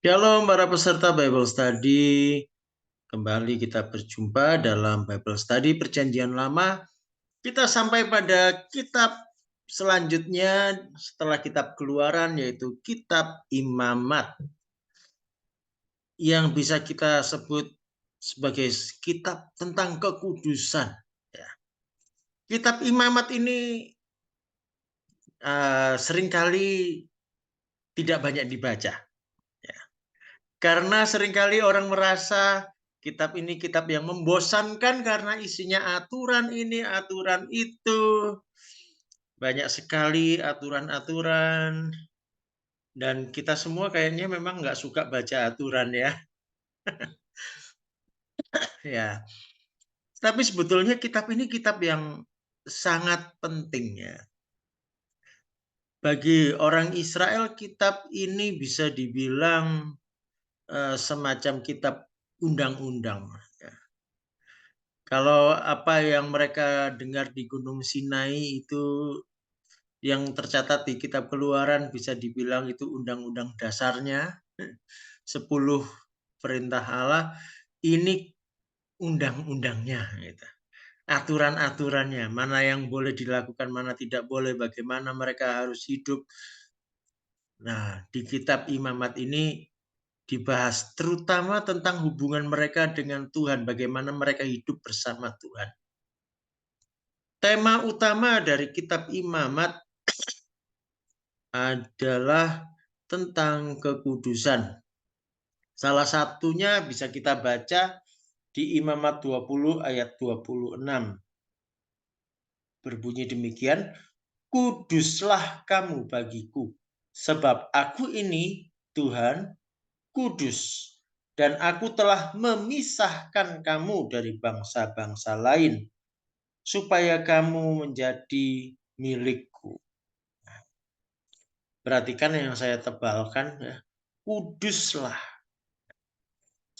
Shalom para peserta Bible Study. Kembali kita berjumpa dalam Bible Study Perjanjian Lama. Kita sampai pada kitab selanjutnya setelah kitab Keluaran, yaitu kitab Imamat, yang bisa kita sebut sebagai kitab tentang kekudusan. Kitab Imamat ini seringkali tidak banyak dibaca. Karena seringkali orang merasa kitab ini kitab yang membosankan karena isinya aturan ini, aturan itu. Banyak sekali aturan-aturan. Dan kita semua kayaknya memang nggak suka baca aturan ya. Ya. Tapi sebetulnya kitab ini kitab yang sangat penting ya. Bagi orang Israel, kitab ini bisa dibilang semacam kitab undang-undang. Kalau apa yang mereka dengar di Gunung Sinai itu yang tercatat di kitab Keluaran bisa dibilang itu undang-undang dasarnya, 10 perintah Allah, ini undang-undangnya. Gitu. Aturan-aturannya, mana yang boleh dilakukan, mana tidak boleh, bagaimana mereka harus hidup. Nah, di kitab Imamat ini dibahas terutama tentang hubungan mereka dengan Tuhan, bagaimana mereka hidup bersama Tuhan. Tema utama dari kitab Imamat adalah tentang kekudusan. Salah satunya bisa kita baca di Imamat 20 ayat 26. Berbunyi demikian, kuduslah kamu bagiku, sebab aku ini Tuhan kudus, dan aku telah memisahkan kamu dari bangsa-bangsa lain, supaya kamu menjadi milikku. Perhatikan yang saya tebalkan, ya. Kuduslah.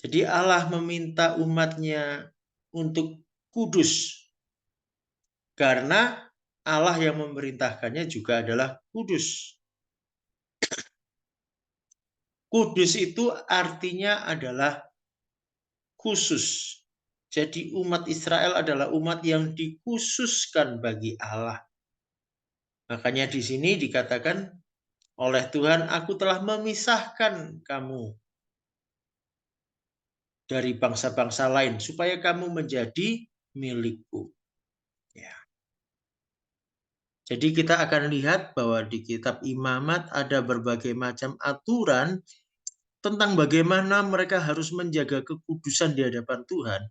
Jadi Allah meminta umatnya untuk kudus. Karena Allah yang memerintahkannya juga adalah kudus. Kudus itu artinya adalah khusus. Jadi umat Israel adalah umat yang dikhususkan bagi Allah. Makanya di sini dikatakan oleh Tuhan, aku telah memisahkan kamu dari bangsa-bangsa lain supaya kamu menjadi milikku. Ya. Jadi kita akan lihat bahwa di kitab Imamat ada berbagai macam aturan tentang bagaimana mereka harus menjaga kekudusan di hadapan Tuhan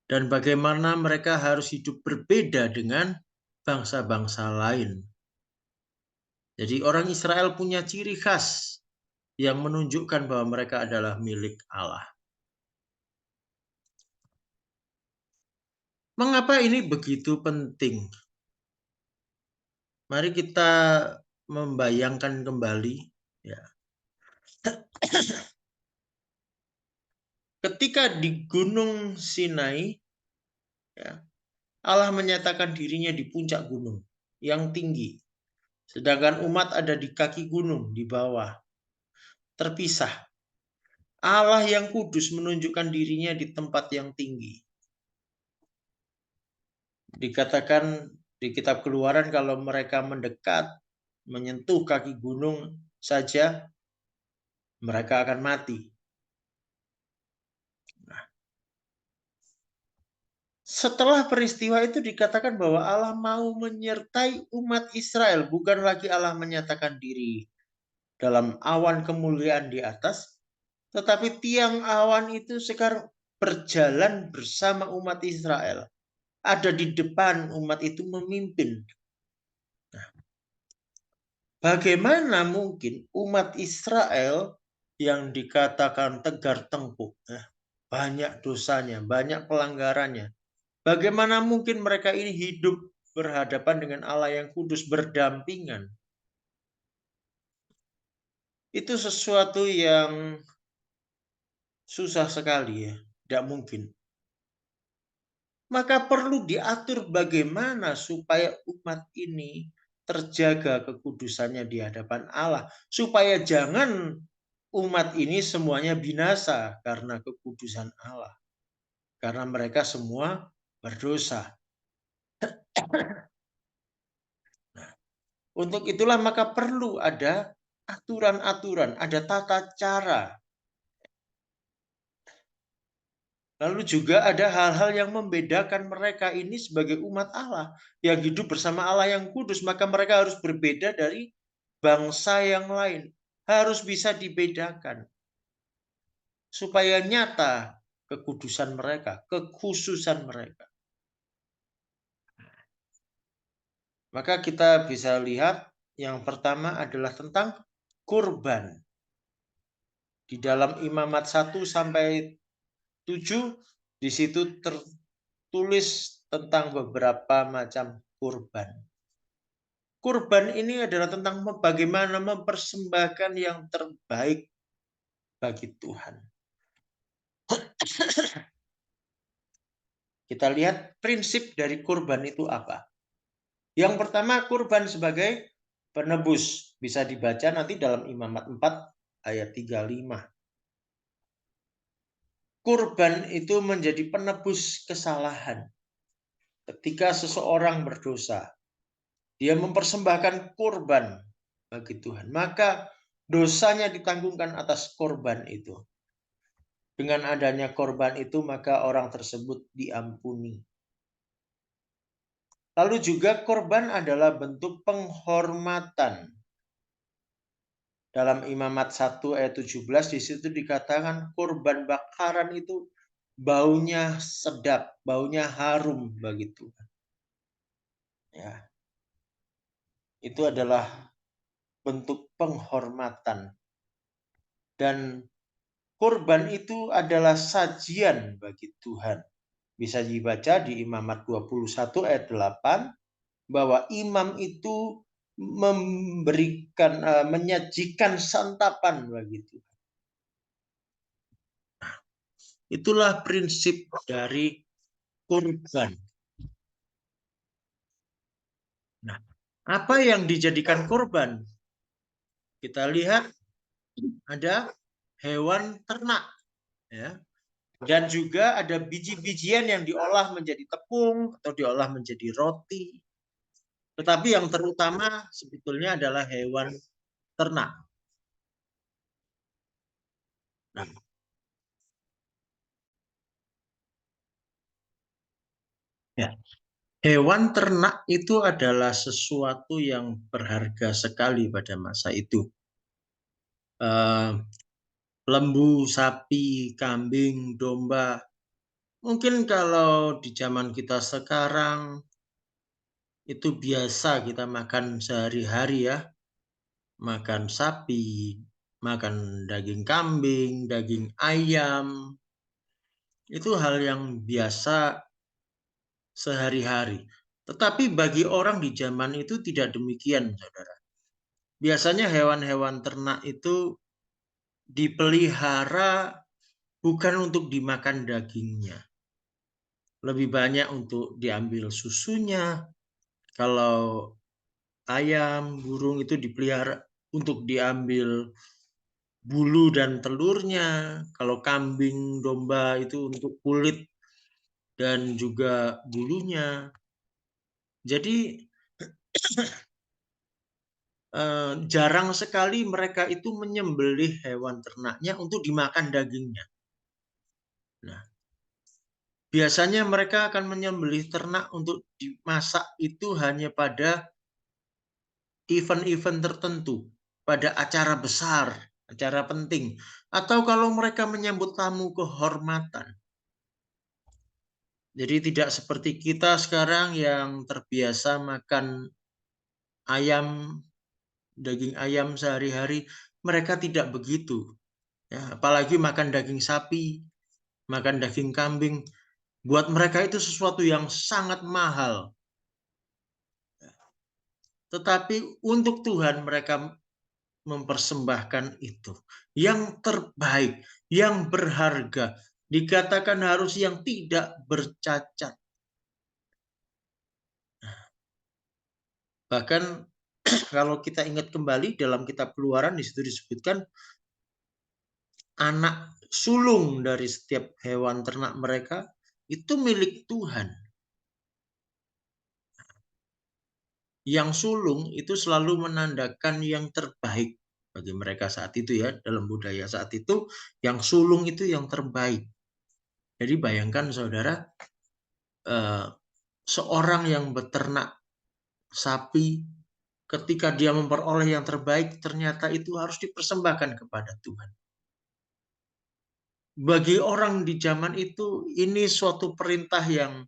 dan bagaimana mereka harus hidup berbeda dengan bangsa-bangsa lain. Jadi orang Israel punya ciri khas yang menunjukkan bahwa mereka adalah milik Allah. Mengapa ini begitu penting? Mari kita membayangkan kembali. Ya. Ketika di Gunung Sinai, ya, Allah menyatakan dirinya di puncak gunung yang tinggi. Sedangkan umat ada di kaki gunung di bawah. Terpisah. Allah yang kudus menunjukkan dirinya di tempat yang tinggi. Dikatakan di kitab Keluaran kalau mereka mendekat, menyentuh kaki gunung saja, mereka akan mati. Nah, setelah peristiwa itu dikatakan bahwa Allah mau menyertai umat Israel, bukan lagi Allah menyatakan diri dalam awan kemuliaan di atas, tetapi tiang awan itu sekarang berjalan bersama umat Israel. Ada di depan umat itu memimpin. Nah, bagaimana mungkin umat Israel yang dikatakan tegar tengkuk, banyak dosanya, banyak pelanggarannya. Bagaimana mungkin mereka ini hidup berhadapan dengan Allah yang kudus berdampingan? Itu sesuatu yang susah sekali ya, tidak mungkin. Maka perlu diatur bagaimana supaya umat ini terjaga kekudusannya di hadapan Allah. Supaya jangan umat ini semuanya binasa karena kekudusan Allah. Karena mereka semua berdosa. Nah, untuk itulah maka perlu ada aturan-aturan, ada tata cara. Lalu juga ada hal-hal yang membedakan mereka ini sebagai umat Allah yang hidup bersama Allah yang kudus, maka mereka harus berbeda dari bangsa yang lain. Harus bisa dibedakan supaya nyata kekudusan mereka, kekhususan mereka. Maka kita bisa lihat yang pertama adalah tentang kurban. Di dalam Imamat 1 sampai 7 di situ tertulis tentang beberapa macam kurban. Kurban ini adalah tentang bagaimana mempersembahkan yang terbaik bagi Tuhan. Kita lihat prinsip dari kurban itu apa. Yang pertama, kurban sebagai penebus. Bisa dibaca nanti dalam Imamat 4 ayat 35. Kurban itu menjadi penebus kesalahan. Ketika seseorang berdosa, dia mempersembahkan kurban bagi Tuhan, maka dosanya ditanggungkan atas korban itu. Dengan adanya korban itu, maka orang tersebut diampuni. Lalu juga korban adalah bentuk penghormatan. Dalam Imamat 1 ayat 17 di situ dikatakan korban bakaran itu baunya sedap, baunya harum bagi Tuhan. Ya. Itu adalah bentuk penghormatan. Dan korban itu adalah sajian bagi Tuhan. Bisa dibaca di Imamat 21 ayat 8 bahwa imam itu menyajikan santapan bagi Tuhan. Itulah prinsip dari kurban. Nah, apa yang dijadikan kurban? Kita lihat ada hewan ternak, ya. Dan juga ada biji-bijian yang diolah menjadi tepung atau diolah menjadi roti. Tetapi yang terutama sebetulnya adalah hewan ternak. Nah, ya. Hewan ternak itu adalah sesuatu yang berharga sekali pada masa itu. Lembu, sapi, kambing, domba. Mungkin kalau di zaman kita sekarang itu biasa kita makan sehari-hari ya. Makan sapi, makan daging kambing, daging ayam. Itu hal yang biasa sehari-hari. Tetapi bagi orang di zaman itu tidak demikian, saudara. Biasanya hewan-hewan ternak itu dipelihara bukan untuk dimakan dagingnya. Lebih banyak untuk diambil susunya. Kalau ayam, burung itu dipelihara untuk diambil bulu dan telurnya. Kalau kambing, domba itu untuk kulit dan juga bulunya. Jadi jarang sekali mereka itu menyembelih hewan ternaknya untuk dimakan dagingnya. Nah, biasanya mereka akan menyembelih ternak untuk dimasak itu hanya pada event-event tertentu, pada acara besar, acara penting, atau kalau mereka menyambut tamu kehormatan. Jadi tidak seperti kita sekarang yang terbiasa makan ayam, daging ayam sehari-hari, mereka tidak begitu. Ya, apalagi makan daging sapi, makan daging kambing, buat mereka itu sesuatu yang sangat mahal. Tetapi untuk Tuhan mereka mempersembahkan itu. Yang terbaik, yang berharga, dikatakan harus yang tidak bercacat. Bahkan kalau kita ingat kembali dalam kitab Keluaran di situ disebutkan anak sulung dari setiap hewan ternak mereka itu milik Tuhan. Yang sulung itu selalu menandakan yang terbaik bagi mereka saat itu ya, dalam budaya saat itu yang sulung itu yang terbaik. Jadi bayangkan saudara, seorang yang beternak sapi, ketika dia memperoleh yang terbaik, ternyata itu harus dipersembahkan kepada Tuhan. Bagi orang di zaman itu, ini suatu perintah yang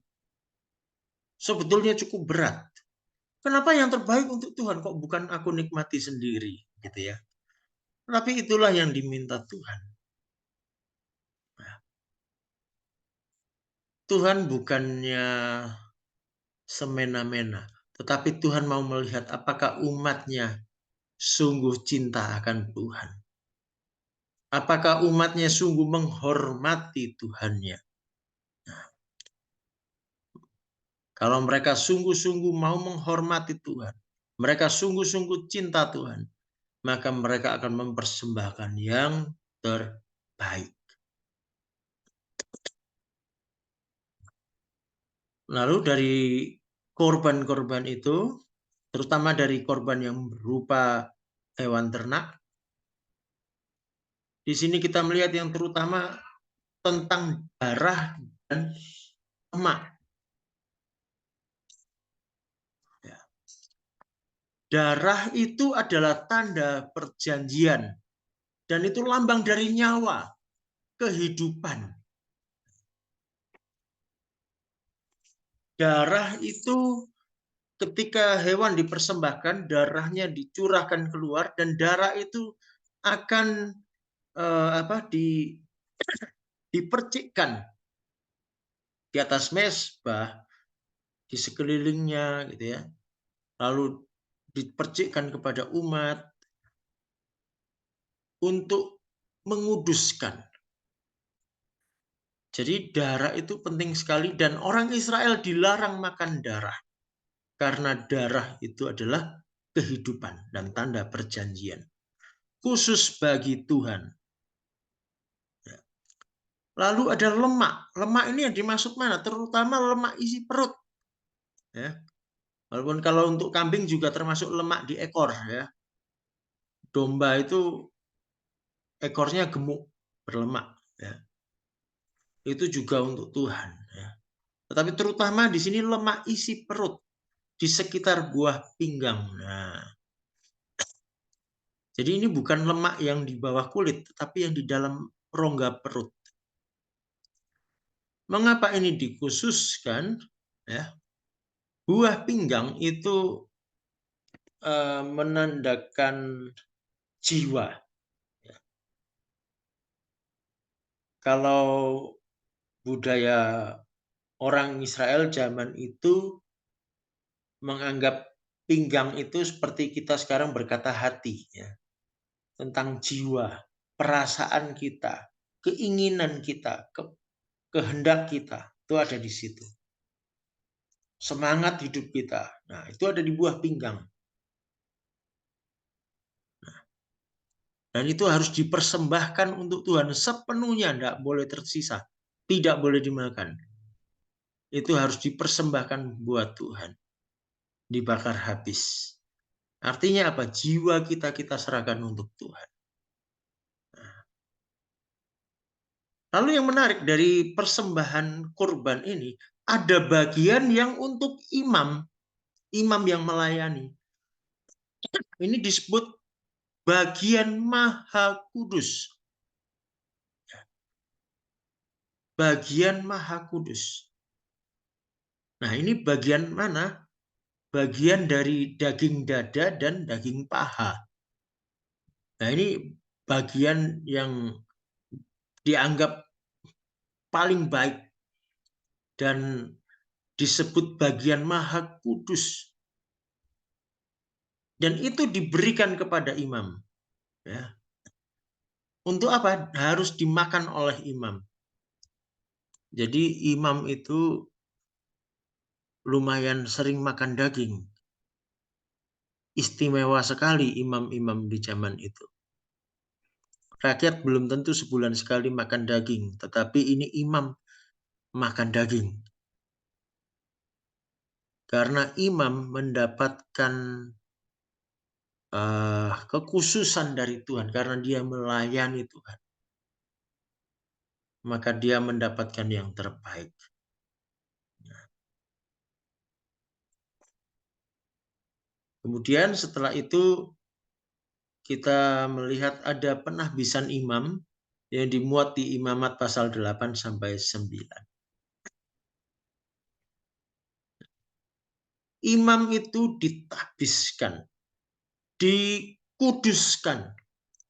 sebetulnya cukup berat. Kenapa yang terbaik untuk Tuhan? Kok bukan aku nikmati sendiri, gitu ya? Tapi itulah yang diminta Tuhan. Tuhan bukannya semena-mena, tetapi Tuhan mau melihat apakah umatnya sungguh cinta akan Tuhan. Apakah umatnya sungguh menghormati Tuhannya. Kalau mereka sungguh-sungguh mau menghormati Tuhan, mereka sungguh-sungguh cinta Tuhan, maka mereka akan mempersembahkan yang terbaik. Lalu dari korban-korban itu, terutama dari korban yang berupa hewan ternak, di sini kita melihat yang terutama tentang darah dan lemak. Ya. Darah itu adalah tanda perjanjian dan itu lambang dari nyawa, kehidupan. Darah itu ketika hewan dipersembahkan, darahnya dicurahkan keluar dan darah itu akan dipercikkan di atas mezbah, di sekelilingnya gitu ya. Lalu dipercikkan kepada umat untuk menguduskan. Jadi darah itu penting sekali dan orang Israel dilarang makan darah. Karena darah itu adalah kehidupan dan tanda perjanjian. Khusus bagi Tuhan. Lalu ada lemak. Lemak ini yang dimaksud mana? Terutama lemak isi perut. Ya. Walaupun kalau untuk kambing juga termasuk lemak di ekor. Ya. Domba itu ekornya gemuk, berlemak. Ya. Itu juga untuk Tuhan. Ya. Tetapi terutama di sini lemak isi perut. Di sekitar buah pinggang. Nah, jadi ini bukan lemak yang di bawah kulit, tetapi yang di dalam rongga perut. Mengapa ini dikhususkan? Ya, buah pinggang itu menandakan jiwa. Ya. Kalau budaya orang Israel zaman itu menganggap pinggang itu seperti kita sekarang berkata hati, ya, tentang jiwa, perasaan kita, keinginan kita, kehendak kita, itu ada di situ. Semangat hidup kita, nah itu ada di buah pinggang. Dan itu harus dipersembahkan untuk Tuhan sepenuhnya, tidak boleh tersisa, tidak boleh dimakan. Itu harus dipersembahkan buat Tuhan, dibakar habis. Artinya apa? Jiwa kita serahkan untuk Tuhan. Lalu yang menarik dari persembahan kurban ini, ada bagian yang untuk imam, imam yang melayani. Ini disebut bagian maha kudus. Bagian maha kudus. Nah, ini bagian mana? Bagian dari daging dada dan daging paha. Nah, ini bagian yang dianggap paling baik dan disebut bagian maha kudus. Dan itu diberikan kepada imam. Ya. Untuk apa? Harus dimakan oleh imam. Jadi imam itu lumayan sering makan daging. Istimewa sekali imam-imam di zaman itu. Rakyat belum tentu sebulan sekali makan daging, tetapi ini imam makan daging. Karena imam mendapatkan kekhususan dari Tuhan, karena dia melayani Tuhan. Maka dia mendapatkan yang terbaik. Kemudian setelah itu kita melihat ada penahbisan imam yang dimuat di Imamat pasal 8 sampai 9. Imam itu ditahbiskan, dikuduskan,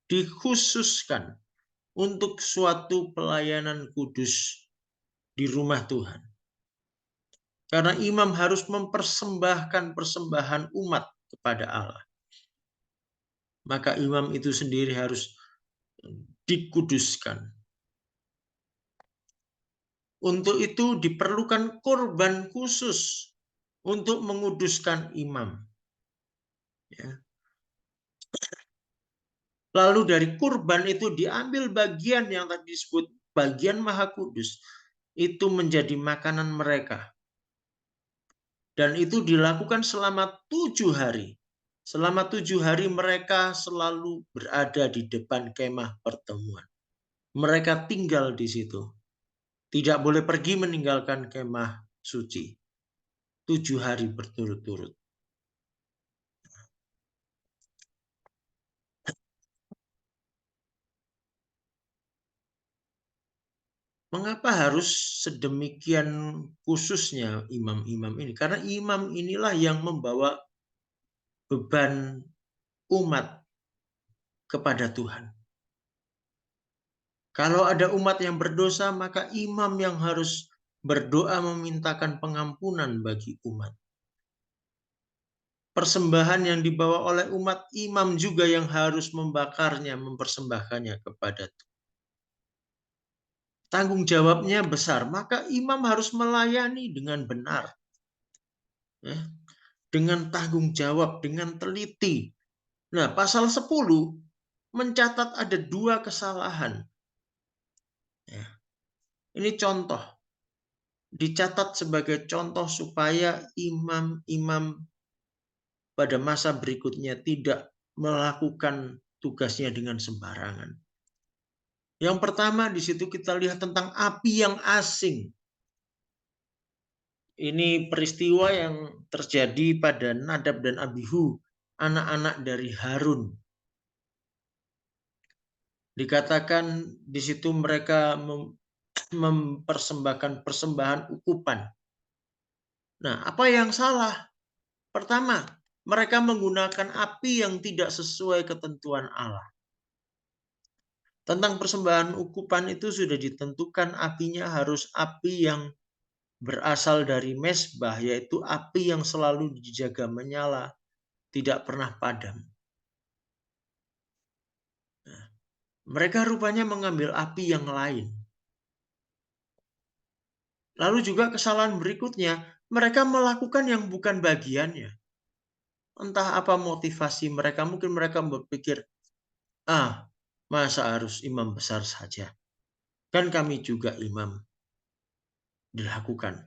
dikhususkan untuk suatu pelayanan kudus di rumah Tuhan. Karena imam harus mempersembahkan persembahan umat kepada Allah. Maka imam itu sendiri harus dikuduskan. Untuk itu diperlukan korban khusus untuk menguduskan imam. Ya. Lalu dari kurban itu diambil bagian yang tadi disebut bagian maha kudus. Itu menjadi makanan mereka. Dan itu dilakukan selama 7 hari. Selama 7 hari mereka selalu berada di depan kemah pertemuan. Mereka tinggal di situ. Tidak boleh pergi meninggalkan kemah suci. 7 hari berturut-turut. Mengapa harus sedemikian khususnya imam-imam ini? Karena imam inilah yang membawa beban umat kepada Tuhan. Kalau ada umat yang berdosa, maka imam yang harus berdoa memintakan pengampunan bagi umat. Persembahan yang dibawa oleh umat, imam juga yang harus membakarnya, mempersembahkannya kepada Tuhan. Tanggung jawabnya besar, maka imam harus melayani dengan benar. Dengan tanggung jawab, dengan teliti. Nah, pasal 10 mencatat ada 2 kesalahan. Ini contoh. Dicatat sebagai contoh supaya imam-imam pada masa berikutnya tidak melakukan tugasnya dengan sembarangan. Yang pertama di situ kita lihat tentang api yang asing. Ini peristiwa yang terjadi pada Nadab dan Abihu, anak-anak dari Harun. Dikatakan di situ mereka mempersembahkan persembahan ukupan. Nah, apa yang salah? Pertama, mereka menggunakan api yang tidak sesuai ketentuan Allah. Tentang persembahan ukupan itu sudah ditentukan apinya harus api yang berasal dari mezbah, yaitu api yang selalu dijaga menyala, tidak pernah padam. Nah, mereka rupanya mengambil api yang lain. Lalu juga kesalahan berikutnya, mereka melakukan yang bukan bagiannya. Entah apa motivasi mereka, mungkin mereka berpikir, masa harus imam besar saja? Kan kami juga imam. Dilakukan.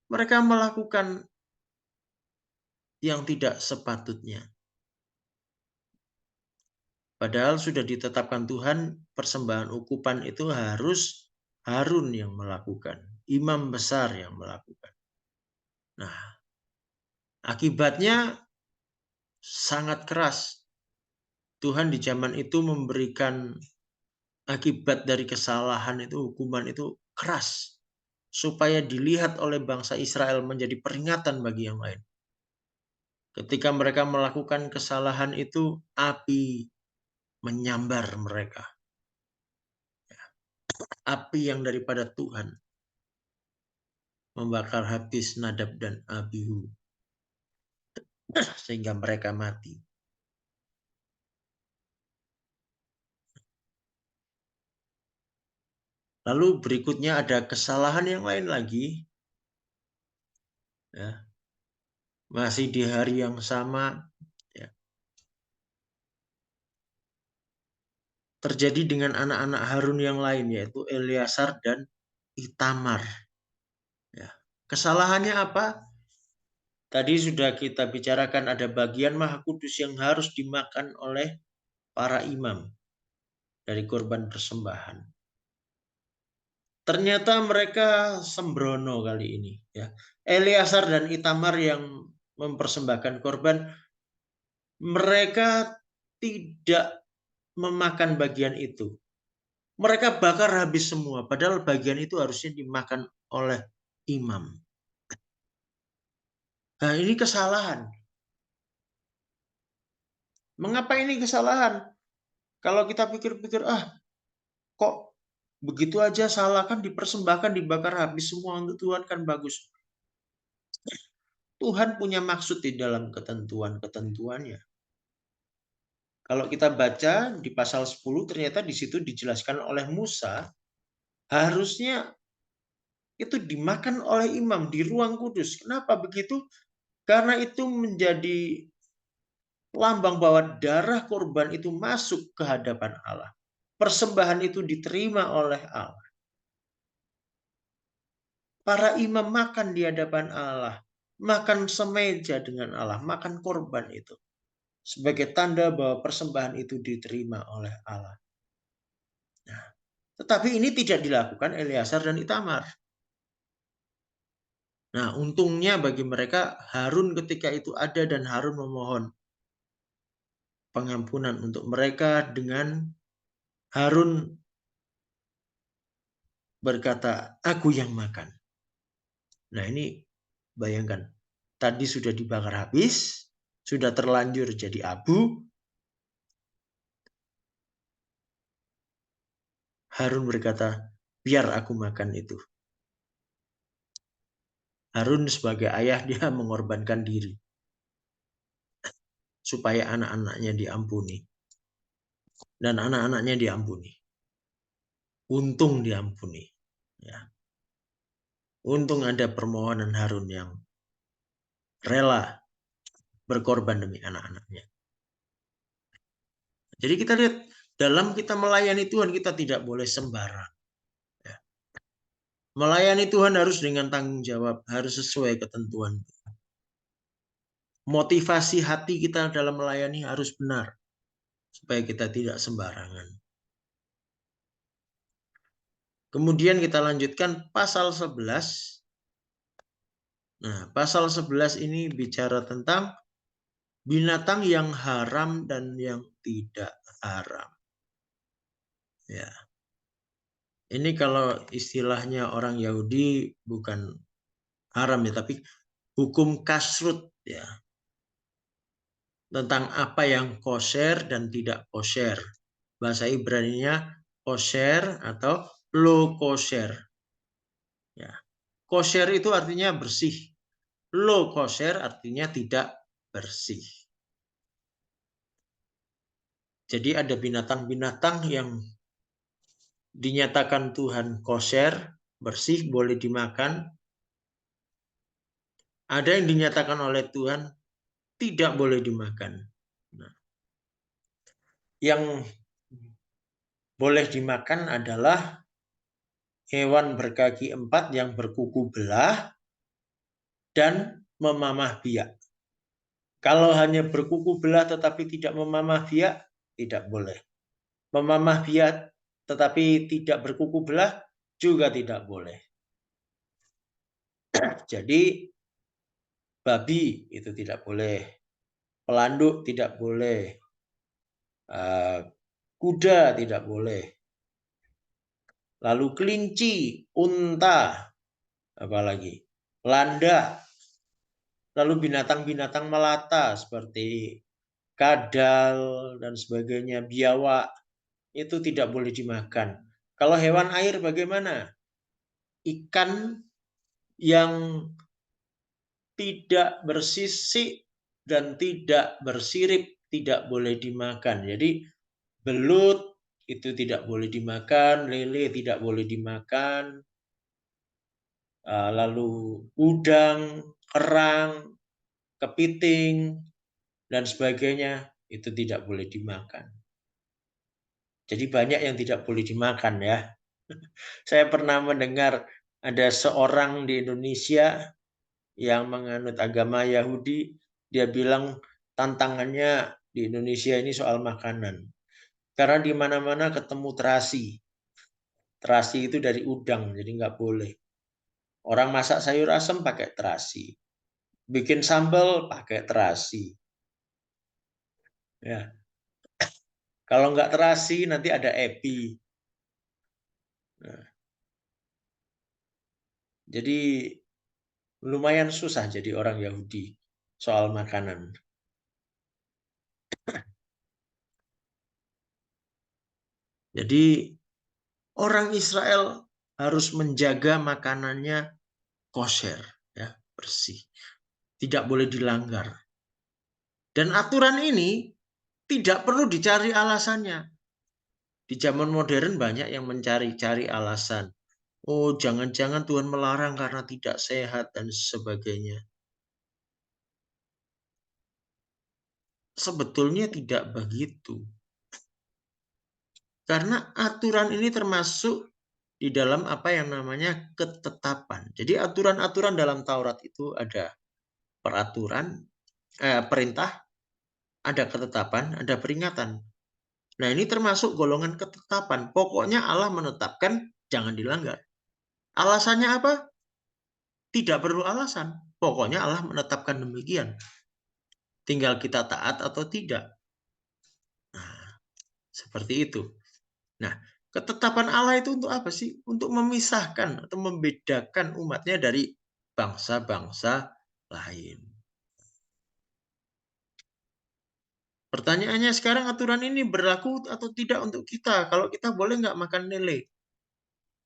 Mereka melakukan yang tidak sepatutnya. Padahal sudah ditetapkan Tuhan, persembahan ukupan itu harus Harun yang melakukan. Imam besar yang melakukan. Nah, akibatnya sangat keras. Tuhan di zaman itu memberikan akibat dari kesalahan itu, hukuman itu keras. Supaya dilihat oleh bangsa Israel menjadi peringatan bagi yang lain. Ketika mereka melakukan kesalahan itu, api menyambar mereka. Api yang daripada Tuhan membakar habis Nadab dan Abihu. Sehingga mereka mati. Lalu berikutnya ada kesalahan yang lain lagi. Ya. Masih di hari yang sama. Ya. terjadi dengan anak-anak Harun yang lain, yaitu Eleazar dan Itamar. Ya. Kesalahannya apa? Tadi sudah kita bicarakan ada bagian Maha Kudus yang harus dimakan oleh para imam dari korban persembahan. Ternyata mereka sembrono kali ini. Ya. Eleazar dan Itamar yang mempersembahkan korban, mereka tidak memakan bagian itu. Mereka bakar habis semua, padahal bagian itu harusnya dimakan oleh imam. Nah, ini kesalahan. Mengapa ini kesalahan? Kalau kita pikir-pikir, kok begitu aja salah, kan dipersembahkan, dibakar habis semua untuk Tuhan, kan bagus. Tuhan punya maksud di dalam ketentuan-ketentuannya. Kalau kita baca di pasal 10, ternyata di situ dijelaskan oleh Musa, harusnya itu dimakan oleh imam di ruang kudus. Kenapa begitu? Karena itu menjadi lambang bahwa darah korban itu masuk ke hadapan Allah. Persembahan itu diterima oleh Allah. Para imam makan di hadapan Allah. Makan semeja dengan Allah. Makan korban itu. Sebagai tanda bahwa persembahan itu diterima oleh Allah. Nah, tetapi ini tidak dilakukan Eleazar dan Itamar. Nah, untungnya bagi mereka, Harun ketika itu ada dan Harun memohon pengampunan untuk mereka dengan Harun berkata, aku yang makan. Nah, ini bayangkan, tadi sudah dibakar habis, sudah terlanjur jadi abu. Harun berkata, biar aku makan itu. Harun sebagai ayah, dia mengorbankan diri supaya anak-anaknya diampuni. Dan anak-anaknya diampuni. Untung diampuni. Ya. Untung ada permohonan Harun yang rela berkorban demi anak-anaknya. Jadi kita lihat, dalam kita melayani Tuhan, kita tidak boleh sembarang. Ya. Melayani Tuhan harus dengan tanggung jawab, harus sesuai ketentuan. Motivasi hati kita dalam melayani harus benar, supaya kita tidak sembarangan. Kemudian kita lanjutkan pasal 11. Nah, pasal 11 ini bicara tentang binatang yang haram dan yang tidak haram. Ya. Ini kalau istilahnya orang Yahudi bukan haram ya, tapi hukum kasrut ya. Tentang apa yang kosher dan tidak kosher. Bahasa Ibraninya kosher atau lo kosher. Ya. Kosher itu artinya bersih. Lo kosher artinya tidak bersih. Jadi ada binatang-binatang yang dinyatakan Tuhan kosher, bersih, boleh dimakan. Ada yang dinyatakan oleh Tuhan tidak boleh dimakan. Nah, yang boleh dimakan adalah hewan berkaki 4 yang berkuku belah dan memamah biak. Kalau hanya berkuku belah tetapi tidak memamah biak, tidak boleh. Memamah biak tetapi tidak berkuku belah juga tidak boleh. Jadi babi itu tidak boleh, pelanduk tidak boleh, kuda tidak boleh, lalu kelinci, unta, apalagi landak, lalu binatang-binatang melata seperti kadal dan sebagainya, biawak, itu tidak boleh dimakan. Kalau hewan air bagaimana? Ikan yang tidak bersisik dan tidak bersirip tidak boleh dimakan. Jadi belut itu tidak boleh dimakan, lele tidak boleh dimakan, lalu udang, kerang, kepiting, dan sebagainya itu tidak boleh dimakan. Jadi banyak yang tidak boleh dimakan ya. Saya pernah mendengar ada seorang di Indonesia yang menganut agama Yahudi, dia bilang tantangannya di Indonesia ini soal makanan. Karena di mana-mana ketemu terasi. Terasi itu dari udang, jadi nggak boleh. Orang masak sayur asem pakai terasi. Bikin sambal pakai terasi. Ya, kalau nggak terasi nanti ada epi. Nah, jadi lumayan susah jadi orang Yahudi soal makanan. Jadi orang Israel harus menjaga makanannya kosher, ya, bersih. Tidak boleh dilanggar. Dan aturan ini tidak perlu dicari alasannya. Di zaman modern banyak yang mencari-cari alasan. Oh, jangan-jangan Tuhan melarang karena tidak sehat dan sebagainya. Sebetulnya tidak begitu. Karena aturan ini termasuk di dalam apa yang namanya ketetapan. Jadi aturan-aturan dalam Taurat itu ada peraturan, perintah, ada ketetapan, ada peringatan. Nah, ini termasuk golongan ketetapan. Pokoknya Allah menetapkan jangan dilanggar. Alasannya apa? Tidak perlu alasan. Pokoknya Allah menetapkan demikian. Tinggal kita taat atau tidak. Nah, seperti itu. Nah, ketetapan Allah itu untuk apa sih? Untuk memisahkan atau membedakan umatnya dari bangsa-bangsa lain. Pertanyaannya sekarang aturan ini berlaku atau tidak untuk kita? Kalau kita boleh nggak makan lele?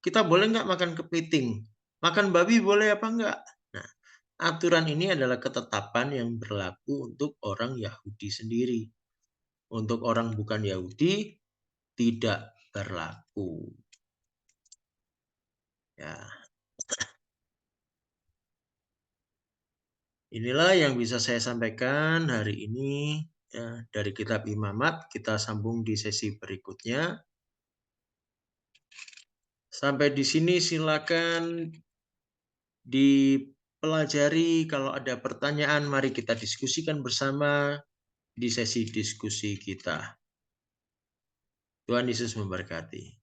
Kita boleh nggak makan kepiting? Makan babi boleh apa enggak? Nah, aturan ini adalah ketetapan yang berlaku untuk orang Yahudi sendiri. Untuk orang bukan Yahudi tidak berlaku. Ya, inilah yang bisa saya sampaikan hari ini ya, dari kitab Imamat. Kita sambung di sesi berikutnya. Sampai di sini silakan dipelajari. Kalau ada pertanyaan, mari kita diskusikan bersama di sesi diskusi kita. Tuhan Yesus memberkati.